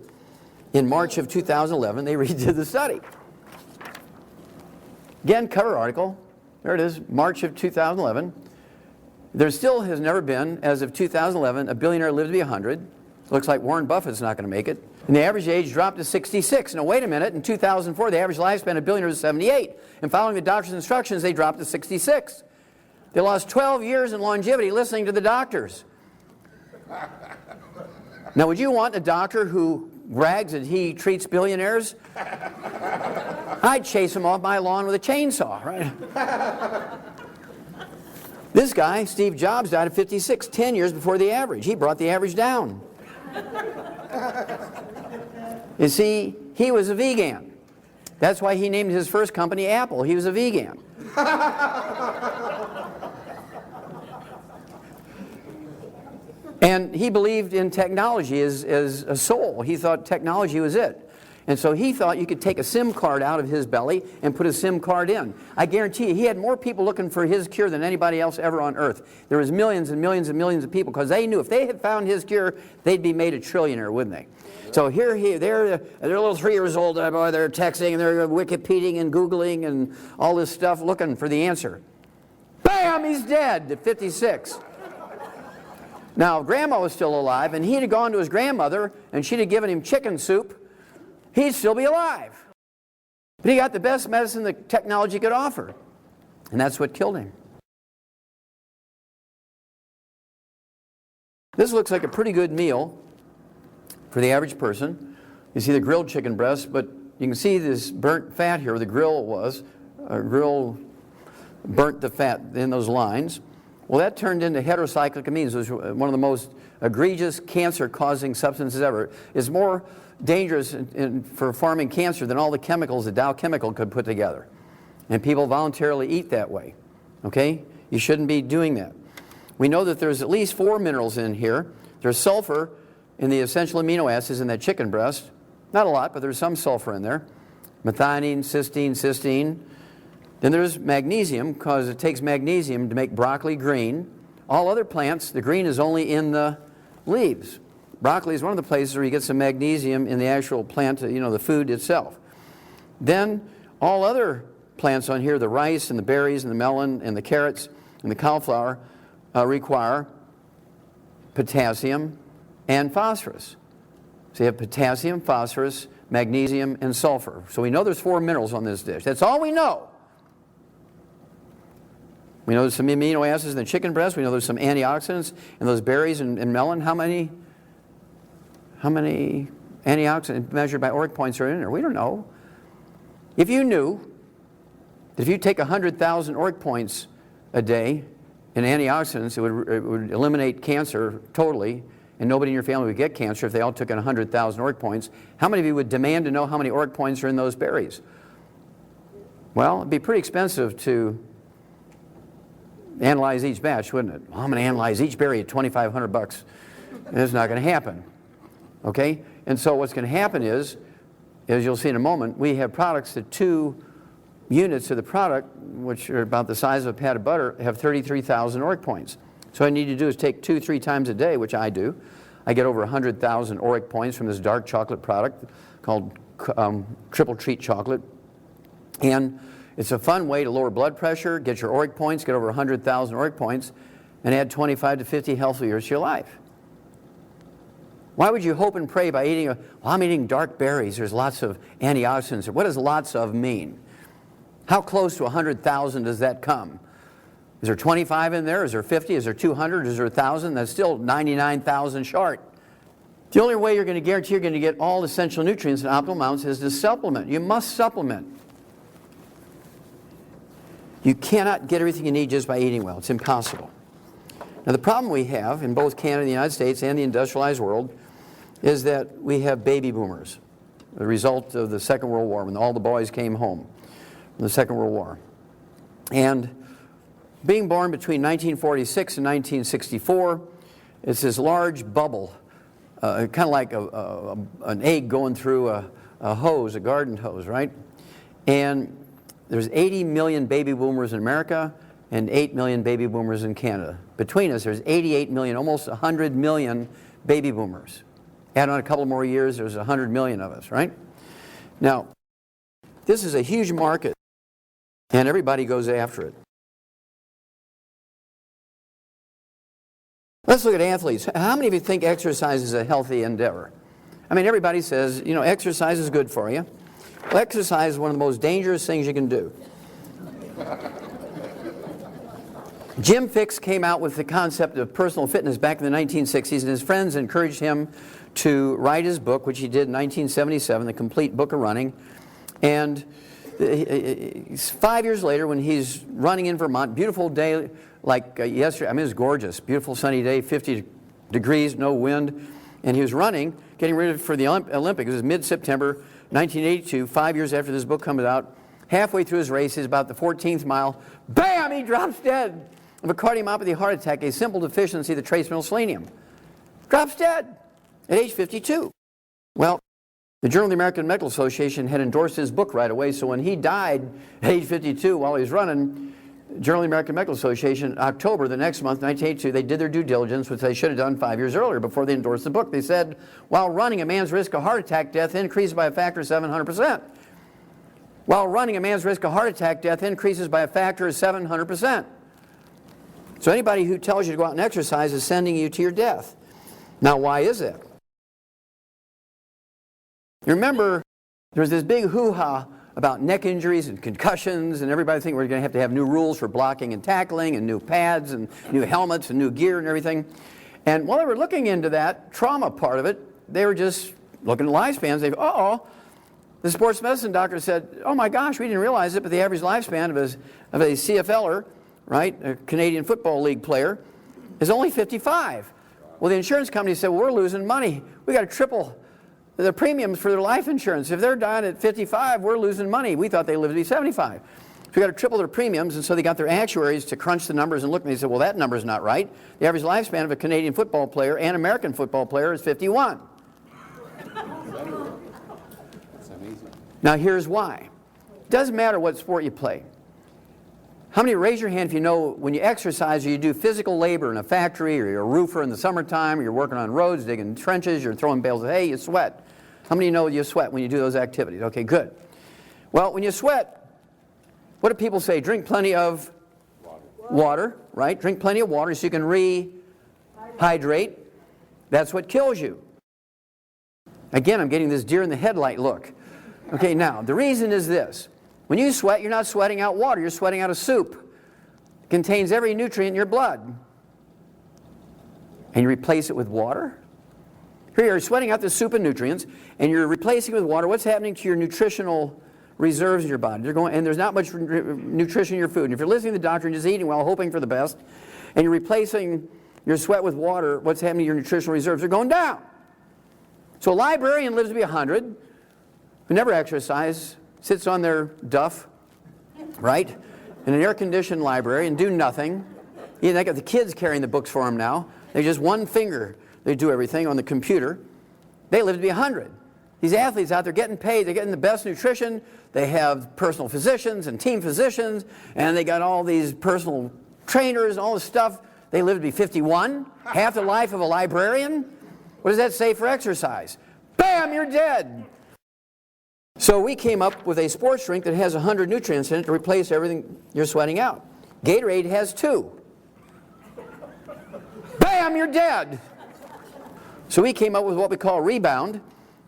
In March of 2011, they redid the study. Again, cover article. There it is, March of 2011. There still has never been, as of 2011, a billionaire lived to be 100. Looks like Warren Buffett's not going to make it. And the average age dropped to 66. Now, wait a minute. In 2004, the average lifespan of billionaires was 78. And following the doctor's instructions, they dropped to 66. They lost 12 years in longevity listening to the doctors. Now, would you want a doctor who brags that he treats billionaires? I'd chase him off my lawn with a chainsaw, right? This guy, Steve Jobs, died at 56, 10 years before the average. He brought the average down. You see, he was a vegan. That's why he named his first company Apple. He was a vegan. And he believed in technology as a soul. He thought technology was it. And so he thought you could take a SIM card out of his belly and put a SIM card in. I guarantee you, he had more people looking for his cure than anybody else ever on earth. There was millions and millions and millions of people, because they knew if they had found his cure, they'd be made a trillionaire, wouldn't they? So they're a little 3 years old, boy, they're texting and they're Wikipediaing and Googling and all this stuff looking for the answer. Bam, he's dead at 56. Now, if Grandma was still alive and he'd have gone to his grandmother and she'd have given him chicken soup, he'd still be alive. But he got the best medicine that technology could offer. And that's what killed him. This looks like a pretty good meal for the average person. You see the grilled chicken breast, but you can see this burnt fat here where the grill was. Grill burnt the fat in those lines. Well, that turned into heterocyclic amines, which was one of the most egregious cancer-causing substances ever. It's more dangerous for farming cancer than all the chemicals that Dow Chemical could put together. And people voluntarily eat that way. Okay? You shouldn't be doing that. We know that there's at least 4 minerals in here. There's sulfur in the essential amino acids in that chicken breast. Not a lot, but there's some sulfur in there. Methionine, cysteine, cysteine. Then there's magnesium, because it takes magnesium to make broccoli green. All other plants, the green is only in the leaves. Broccoli is one of the places where you get some magnesium in the actual plant, the food itself. Then all other plants on here, the rice and the berries and the melon and the carrots and the cauliflower, require potassium and phosphorus. So you have potassium, phosphorus, magnesium, and sulfur. So we know there's 4 minerals on this dish. That's all we know. We know there's some amino acids in the chicken breast. We know there's some antioxidants in those berries and melon. How many antioxidants measured by ORAC points are in there? We don't know. If you knew that if you take 100,000 ORAC points a day in antioxidants, it would eliminate cancer totally, and nobody in your family would get cancer if they all took in 100,000 ORAC points, how many of you would demand to know how many ORAC points are in those berries? Well, it'd be pretty expensive to analyze each batch, wouldn't it? Well, I'm going to analyze each berry at $2,500. It's not going to happen. Okay? And so what's going to happen is, as you'll see in a moment, we have products that 2 units of the product, which are about the size of a pat of butter, have 33,000 ORAC points. So what I need to do is take 2-3 times a day, which I do. I get over 100,000 ORAC points from this dark chocolate product called Triple Treat Chocolate. And it's a fun way to lower blood pressure, get your ORAC points, get over 100,000 ORAC points, and add 25 to 50 healthy years to your life. Why would you hope and pray by eating, I'm eating dark berries, there's lots of antioxidants. What does lots of mean? How close to 100,000 does that come? Is there 25 in there? Is there 50? Is there 200? Is there 1,000? That's still 99,000 short. The only way you're going to guarantee you're going to get all essential nutrients in optimal amounts is to supplement. You must supplement. You cannot get everything you need just by eating well. It's impossible. Now the problem we have in both Canada, the United States, and the industrialized world is that we have baby boomers, the result of the Second World War, when all the boys came home from the Second World War. And being born between 1946 and 1964, it's this large bubble, kind of like an egg going through a hose, a garden hose, right? And there's 80 million baby boomers in America and 8 million baby boomers in Canada. Between us, there's 88 million, almost 100 million baby boomers. Add on a couple more years, there's 100 million of us, right? Now, this is a huge market, and everybody goes after it. Let's look at athletes. How many of you think exercise is a healthy endeavor? I mean, everybody says, exercise is good for you. Well, exercise is one of the most dangerous things you can do. Jim Fixx came out with the concept of personal fitness back in the 1960s, and his friends encouraged him to write his book, which he did in 1977, The Complete Book of Running. And 5 years later, when he's running in Vermont, beautiful day like yesterday, I mean, it was gorgeous, beautiful sunny day, 50 degrees, no wind, and he was running, getting ready for the Olympics. It was mid-September 1982, 5 years after this book comes out. Halfway through his race, he's about the 14th mile, bam, he drops dead of a cardiomyopathy heart attack, a simple deficiency of the trace mineral selenium. Drops dead at age 52. Well, the Journal of the American Medical Association had endorsed his book right away, so when he died at age 52 while he was running, Journal of the American Medical Association, October, the next month, 1982, they did their due diligence, which they should have done 5 years earlier before they endorsed the book. They said, while running, a man's risk of heart attack death increases by a factor of 700%. While running, a man's risk of heart attack death increases by a factor of 700%. So anybody who tells you to go out and exercise is sending you to your death. Now, why is that? You remember, there was this big hoo-ha about neck injuries and concussions, and everybody thinking we're going to have new rules for blocking and tackling, and new pads, and new helmets, and new gear, and everything. And while they were looking into that trauma part of it, they were just looking at lifespans. They go, uh-oh. The sports medicine doctor said, oh my gosh, we didn't realize it, but the average lifespan of a CFLer, right, a Canadian Football League player, is only 55. Well, the insurance company said, well, we're losing money. We got to triple the premiums for their life insurance. If they're dying at 55, we're losing money. We thought they lived to be 75. we got to triple their premiums, and so they got their actuaries to crunch the numbers and look, and they said, well, that number's not right. The average lifespan of a Canadian football player and American football player is 51. Now here's why. It doesn't matter what sport you play. How many, raise your hand if you know when you exercise or you do physical labor in a factory, or you're a roofer in the summertime, or you're working on roads, digging trenches, you're throwing bales of hay, you sweat. How many know you sweat when you do those activities? Okay, good. Well, when you sweat, what do people say? Drink plenty of water, right? Drink plenty of water so you can rehydrate. That's what kills you. Again, I'm getting this deer in the headlight look. Okay, now, the reason is this. When you sweat, you're not sweating out water, you're sweating out a soup. It contains every nutrient in your blood. And you replace it with water? Here you're sweating out the soup and nutrients, and you're replacing it with water. What's happening to your nutritional reserves in your body? They're going, and there's not much nutrition in your food. And if you're listening to the doctor and just eating well, hoping for the best, and you're replacing your sweat with water, what's happening to your nutritional reserves? They're going down. So a librarian lives to be 100, who never exercise, sits on their duff, right, in an air-conditioned library and do nothing. You know, they got the kids carrying the books for them now. They just one finger. They do everything on the computer. They live to be 100. These athletes out there getting paid, they're getting the best nutrition, they have personal physicians and team physicians, and they got all these personal trainers, all this stuff. They live to be 51, half the life of a librarian. What does that say for exercise? Bam, you're dead. So we came up with a sports drink that has 100 nutrients in it to replace everything you're sweating out. Gatorade has 2. Bam, you're dead. So we came up with what we call Rebound.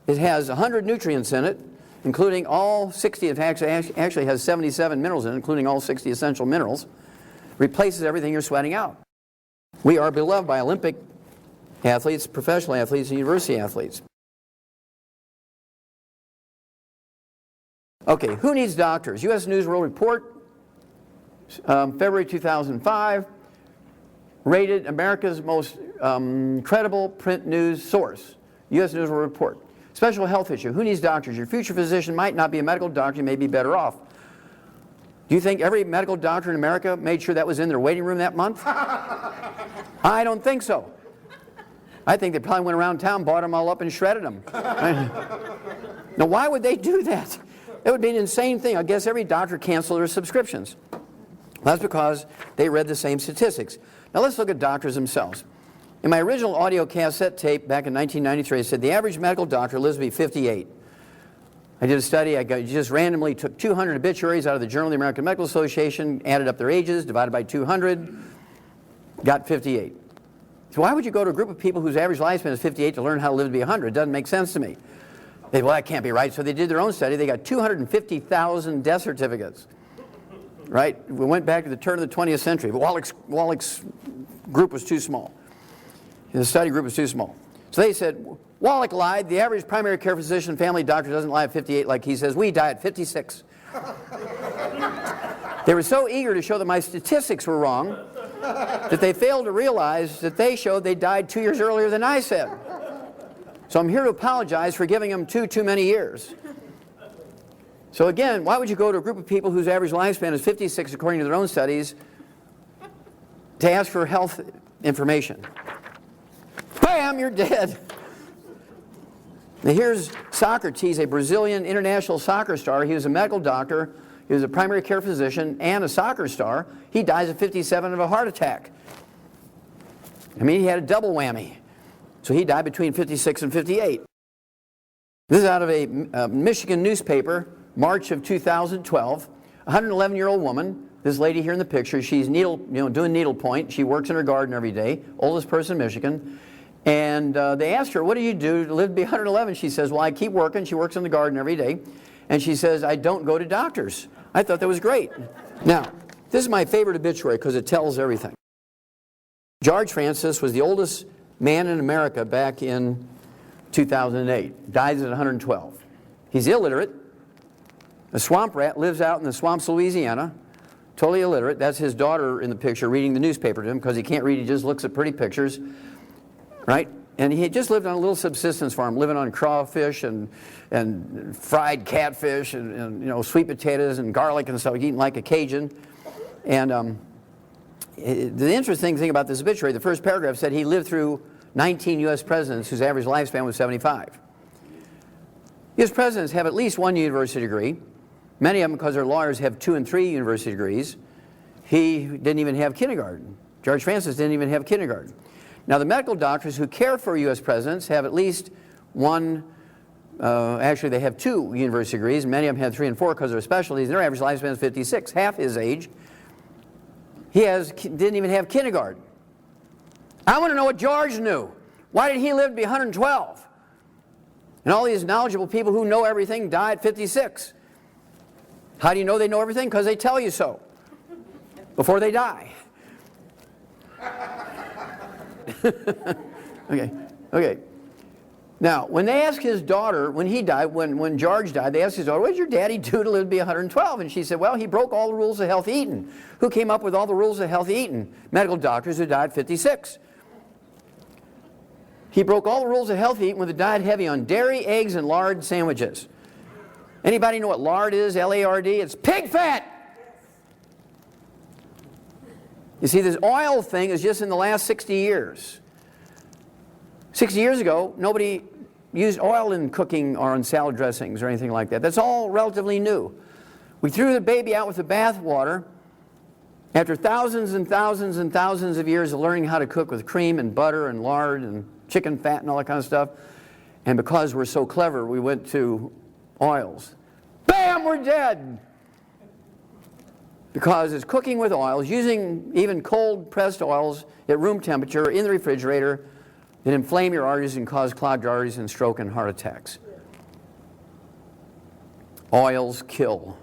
It has 100 nutrients in it, including all 60, it actually has 77 minerals in it, including all 60 essential minerals. Replaces everything you're sweating out. We are beloved by Olympic athletes, professional athletes, and university athletes. Okay, who needs doctors? U.S. News World Report, February 2005, rated America's most credible print news source. U.S. News World Report. Special health issue. Who needs doctors? Your future physician might not be a medical doctor. You may be better off. Do you think every medical doctor in America made sure that was in their waiting room that month? I don't think so. I think they probably went around town, bought them all up, and shredded them. Now, why would they do that? That would be an insane thing. I guess every doctor canceled their subscriptions. That's because they read the same statistics. Now let's look at doctors themselves. In my original audio cassette tape back in 1993, I said the average medical doctor lives to be 58. I did a study. I just randomly took 200 obituaries out of the Journal of the American Medical Association, added up their ages, divided by 200, got 58. So why would you go to a group of people whose average lifespan is 58 to learn how to live to be 100? It doesn't make sense to me. Well, that can't be right. So they did their own study. They got 250,000 death certificates. Right? We went back to the turn of the 20th century. But Wallach's group was too small. The study group was too small. So they said, Wallach lied. The average primary care physician, family doctor doesn't lie at 58 like he says. We die at 56. They were so eager to show that my statistics were wrong that they failed to realize that they showed they died 2 years earlier than I said. So I'm here to apologize for giving them too many years. So again, why would you go to a group of people whose average lifespan is 56 according to their own studies to ask for health information? Bam, you're dead. Now here's Socrates, a Brazilian international soccer star. He was a medical doctor, he was a primary care physician, and a soccer star. He dies at 57 of a heart attack. I mean, he had a double whammy. So he died between 56 and 58. This is out of a Michigan newspaper, March of 2012. A 111-year-old woman, this lady here in the picture, she's doing needlepoint. She works in her garden every day, oldest person in Michigan. And they asked her, what do you do to live to be 111? She says, well, I keep working. She works in the garden every day. And she says, I don't go to doctors. I thought that was great. Now, this is my favorite obituary because it tells everything. George Francis was the oldest man in America back in 2008. Dies at 112. He's illiterate. A swamp rat, lives out in the swamps of Louisiana. Totally illiterate. That's his daughter in the picture reading the newspaper to him because he can't read. He just looks at pretty pictures. Right? And he had just lived on a little subsistence farm, living on crawfish and fried catfish and sweet potatoes and garlic and stuff, eating like a Cajun. And the interesting thing about this obituary, the first paragraph said he lived through 19 U.S. presidents whose average lifespan was 75. U.S. presidents have at least one university degree. Many of them, because they're lawyers, have 2 and 3 university degrees. He didn't even have kindergarten. George Francis didn't even have kindergarten. Now, the medical doctors who care for U.S. presidents have at least one, actually they have 2 university degrees. Many of them had 3 and 4 because of their specialties. And their average lifespan is 56, half his age. He didn't even have kindergarten. I want to know what George knew. Why did he live to be 112? And all these knowledgeable people who know everything die at 56. How do you know they know everything? Because they tell you so before they die. Okay. Now, when they asked his daughter, when he died, when George died, they asked his daughter, what did your daddy do to live to be 112? And she said, well, he broke all the rules of healthy eating. Who came up with all the rules of healthy eating? Medical doctors who died at 56. He broke all the rules of healthy eating with a diet heavy on dairy, eggs, and lard sandwiches. Anybody know what lard is, L-A-R-D? It's pig fat! You see, this oil thing is just in the last 60 years. 60 years ago, nobody used oil in cooking or in salad dressings or anything like that. That's all relatively new. We threw the baby out with the bathwater after thousands and thousands and thousands of years of learning how to cook with cream and butter and lard and chicken fat and all that kind of stuff. And because we're so clever, we went to oils. Bam, we're dead! Because it's cooking with oils, using even cold pressed oils at room temperature in the refrigerator that inflame your arteries and cause clogged arteries and stroke and heart attacks. Oils kill.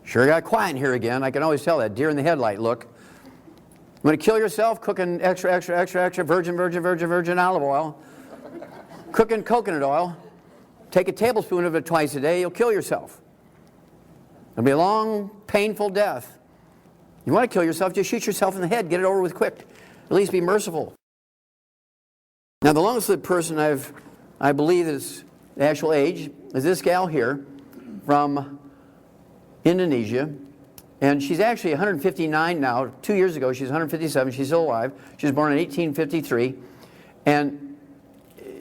Sure got quiet in here again. I can always tell that deer in the headlight look. You want to kill yourself? Cooking extra virgin olive oil. Cooking coconut oil. Take a tablespoon of it twice a day, you'll kill yourself. It'll be a long, painful death. You want to kill yourself, just shoot yourself in the head, get it over with quick. At least be merciful. Now, the longest lived person I believe is the actual age is this gal here from Indonesia. And she's actually 159 now. 2 years ago, she was 157. She's still alive. She was born in 1853. And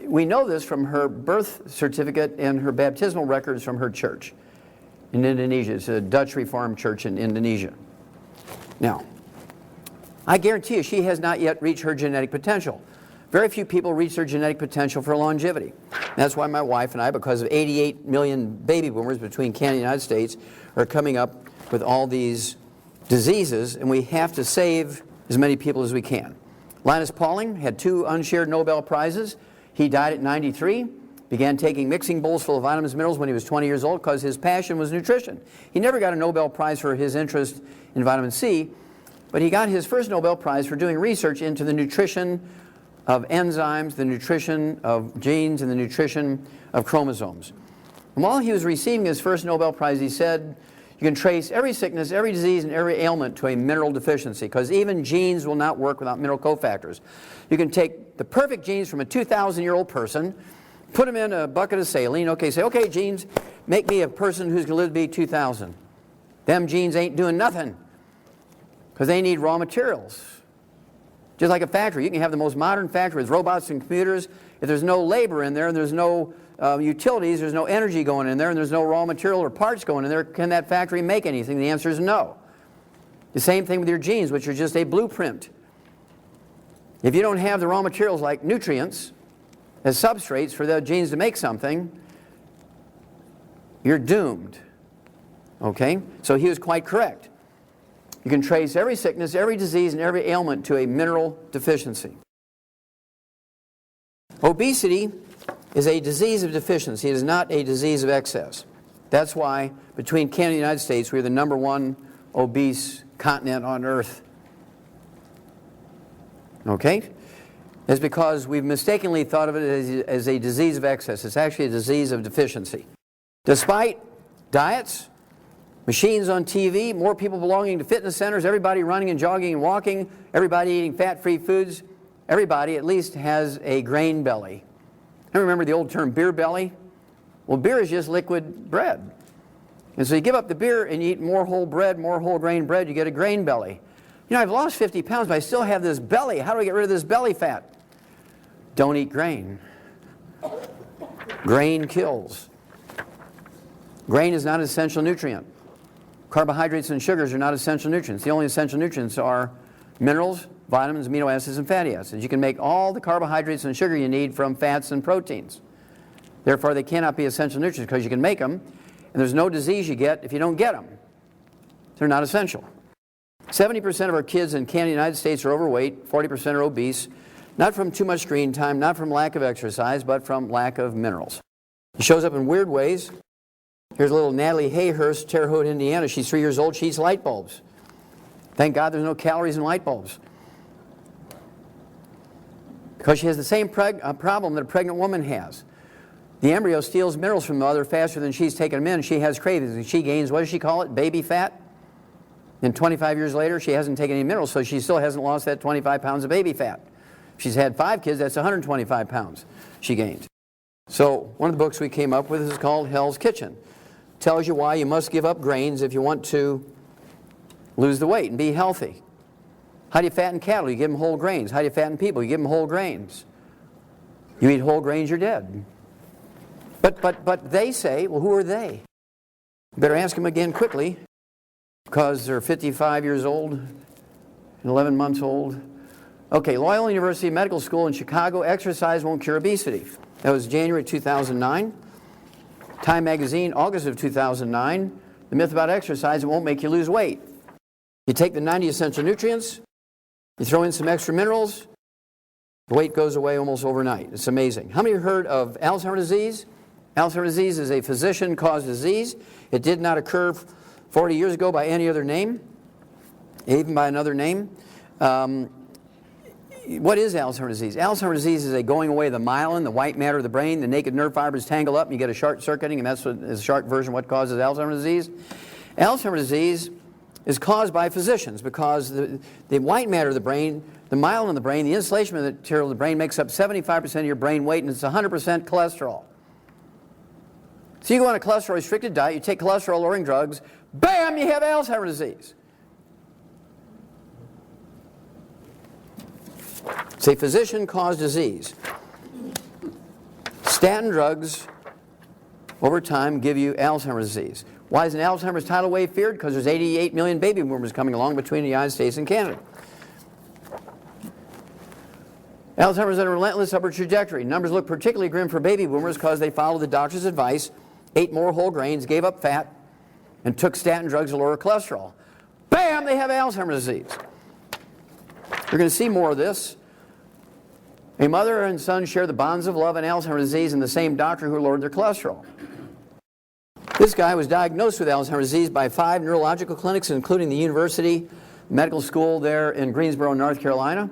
we know this from her birth certificate and her baptismal records from her church in Indonesia. It's a Dutch Reformed church in Indonesia. Now, I guarantee you she has not yet reached her genetic potential. Very few people reach their genetic potential for longevity. That's why my wife and I, because of 88 million baby boomers between Canada and the United States, are coming up with all these diseases, and we have to save as many people as we can. Linus Pauling had 2 unshared Nobel Prizes. He died at 93, began taking mixing bowls full of vitamins and minerals when he was 20 years old because his passion was nutrition. He never got a Nobel Prize for his interest in vitamin C, but he got his first Nobel Prize for doing research into the nutrition of enzymes, the nutrition of genes, and the nutrition of chromosomes. And while he was receiving his first Nobel Prize, he said, you can trace every sickness, every disease, and every ailment to a mineral deficiency, because even genes will not work without mineral cofactors. You can take the perfect genes from a 2,000-year-old person, put them in a bucket of saline, say, okay, genes, make me a person who's going to live to be 2,000. Them genes ain't doing nothing, because they need raw materials. Just like a factory. You can have the most modern factory with robots and computers. If there's no labor in there, and there's no utilities, there's no energy going in there, and there's no raw material or parts going in there, can that factory make anything? The answer is no. The same thing with your genes, which are just a blueprint. If you don't have the raw materials like nutrients as substrates for the genes to make something, you're doomed. Okay? So he was quite correct. You can trace every sickness, every disease, and every ailment to a mineral deficiency. Obesity is a disease of deficiency. It is not a disease of excess. That's why between Canada and the United States, we're the #1 obese continent on earth. Okay? It's because we've mistakenly thought of it as a disease of excess. It's actually a disease of deficiency. Despite diets, machines on TV, more people belonging to fitness centers, everybody running and jogging and walking, everybody eating fat-free foods, everybody at least has a grain belly. I remember the old term beer belly. Well, beer is just liquid bread. And so you give up the beer and you eat more whole bread, more whole grain bread, you get a grain belly. You know, I've lost 50 pounds, but I still have this belly. How do I get rid of this belly fat? Don't eat grain. Grain kills. Grain is not an essential nutrient. Carbohydrates and sugars are not essential nutrients. The only essential nutrients are minerals, vitamins, amino acids, and fatty acids. You can make all the carbohydrates and sugar you need from fats and proteins. Therefore, they cannot be essential nutrients because you can make them, and there's no disease you get if you don't get them. They're not essential. 70% of our kids in Canada, United States are overweight, 40% are obese, not from too much screen time, not from lack of exercise, but from lack of minerals. It shows up in weird ways. Here's a little Natalie Hayhurst, Terre Haute, Indiana. She's 3 years old. She eats light bulbs. Thank God there's no calories in light bulbs. Because she has the same problem that a pregnant woman has. The embryo steals minerals from the mother faster than she's taking them in. She has cravings, and she gains, what does she call it, baby fat? And 25 years later, she hasn't taken any minerals, so she still hasn't lost that 25 pounds of baby fat. If she's had 5 kids, that's 125 pounds she gained. So one of the books we came up with is called Hell's Kitchen. Tells you why you must give up grains if you want to lose the weight and be healthy. How do you fatten cattle? You give them whole grains. How do you fatten people? You give them whole grains. You eat whole grains, you're dead. But they say, well, who are they? You better ask them again quickly, because they're 55 years old and 11 months old. Okay, Loyola University Medical School in Chicago, exercise won't cure obesity. That was January 2009. Time magazine, August of 2009, the myth about exercise, it won't make you lose weight. You take the 90 essential nutrients, you throw in some extra minerals, the weight goes away almost overnight. It's amazing. How many have heard of Alzheimer's disease? Alzheimer's disease is a physician-caused disease. It did not occur 40 years ago by any other name, even by another name. What is Alzheimer's disease? Alzheimer's disease is a going away of the myelin, the white matter of the brain. The naked nerve fibers tangle up and you get a short circuiting, and that's what is a short version of what causes Alzheimer's disease. Alzheimer's disease is caused by physicians because the white matter of the brain, the myelin in the brain, the insulation material of the brain makes up 75% of your brain weight, and it's 100% cholesterol. So you go on a cholesterol-restricted diet, you take cholesterol-lowering drugs, bam, you have Alzheimer's disease. It's a physician-caused disease. Statin drugs, over time, give you Alzheimer's disease. Why is an Alzheimer's tidal wave feared? Because there's 88 million baby boomers coming along between the United States and Canada. Alzheimer's is on a relentless upward trajectory. Numbers look particularly grim for baby boomers because they followed the doctor's advice, ate more whole grains, gave up fat, and took statin drugs to lower cholesterol. Bam, they have Alzheimer's disease. You're going to see more of this. A mother and son share the bonds of love and Alzheimer's disease in the same doctor who lowered their cholesterol. This guy was diagnosed with Alzheimer's disease by 5 neurological clinics, including the University Medical School there in Greensboro, North Carolina.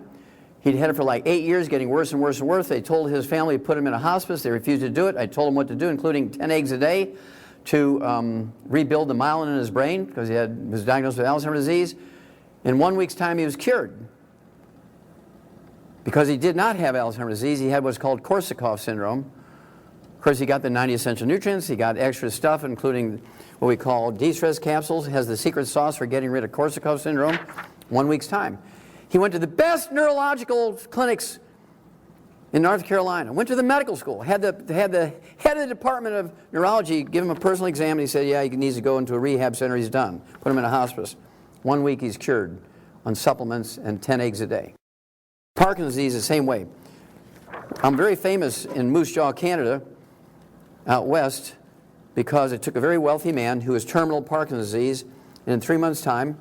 He'd had it for like 8 years, getting worse and worse and worse. They told his family to put him in a hospice. They refused to do it. I told him what to do, including 10 eggs a day to rebuild the myelin in his brain because he was diagnosed with Alzheimer's disease. In 1 week's time, he was cured. Because he did not have Alzheimer's disease, he had what's called Korsakoff syndrome. Of course, he got the 90 essential nutrients. He got extra stuff, including what we call de-stress capsules. It has the secret sauce for getting rid of Korsakoff syndrome. 1 week's time. He went to the best neurological clinics in North Carolina. Went to the medical school. Had the head of the department of neurology give him a personal exam, and he said, yeah, he needs to go into a rehab center. He's done. Put him in a hospice. 1 week, he's cured on supplements and 10 eggs a day. Parkinson's disease the same way. I'm very famous in Moose Jaw, Canada, out west, because it took a very wealthy man who was terminal Parkinson's disease, and in 3 months' time,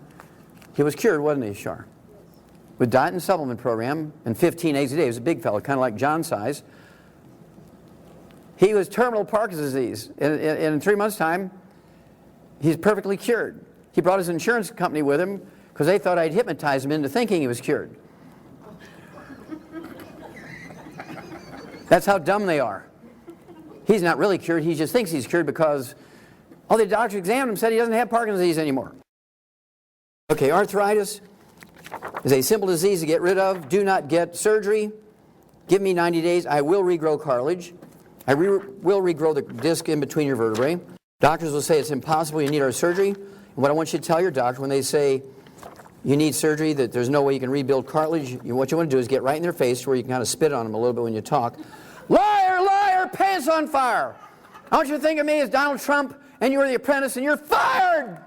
he was cured, wasn't he, Shar? With diet and supplement program and 15 eggs a day. He was a big fellow, kind of like John's size. He was terminal Parkinson's disease, and in 3 months' time, he's perfectly cured. He brought his insurance company with him because they thought I'd hypnotize him into thinking he was cured. That's how dumb they are. He's not really cured. He just thinks he's cured because all the doctors examined him, said he doesn't have Parkinson's disease anymore. Okay, arthritis. It's a simple disease to get rid of. Do not get surgery. Give me 90 days. I will regrow cartilage. I will regrow the disc in between your vertebrae. Doctors will say it's impossible, you need our surgery. And what I want you to tell your doctor when they say you need surgery, that there's no way you can rebuild cartilage, what you want to do is get right in their face where you can kind of spit on them a little bit when you talk. Liar, liar, pants on fire. I want you to think of me as Donald Trump and you were the apprentice and you're fired.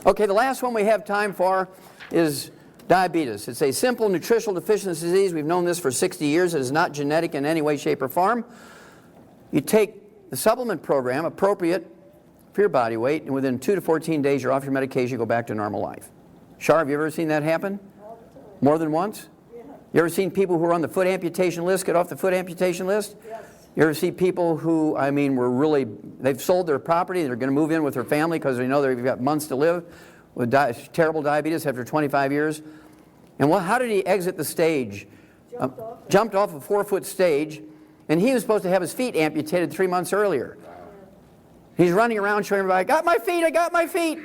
Okay, the last one we have time for is diabetes. It's a simple nutritional deficiency disease. We've known this for 60 years. It is not genetic in any way, shape, or form. You take the supplement program appropriate for your body weight, and within 2 to 14 days you're off your medication, you go back to normal life. Char, have you ever seen that happen? More than once? Yeah. You ever seen people who are on the foot amputation list get off the foot amputation list? Yes. You ever see people who, I mean, they've sold their property, they're going to move in with their family because they know they've got months to live with terrible diabetes after 25 years. And how did he exit the stage? Jumped off a 4-foot stage, and he was supposed to have his feet amputated 3 months earlier. He's running around showing everybody, I got my feet, I got my feet.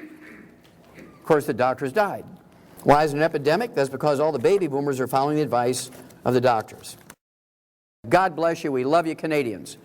Of course, the doctors died. Why is it an epidemic? That's because all the baby boomers are following the advice of the doctors. God bless you. We love you, Canadians.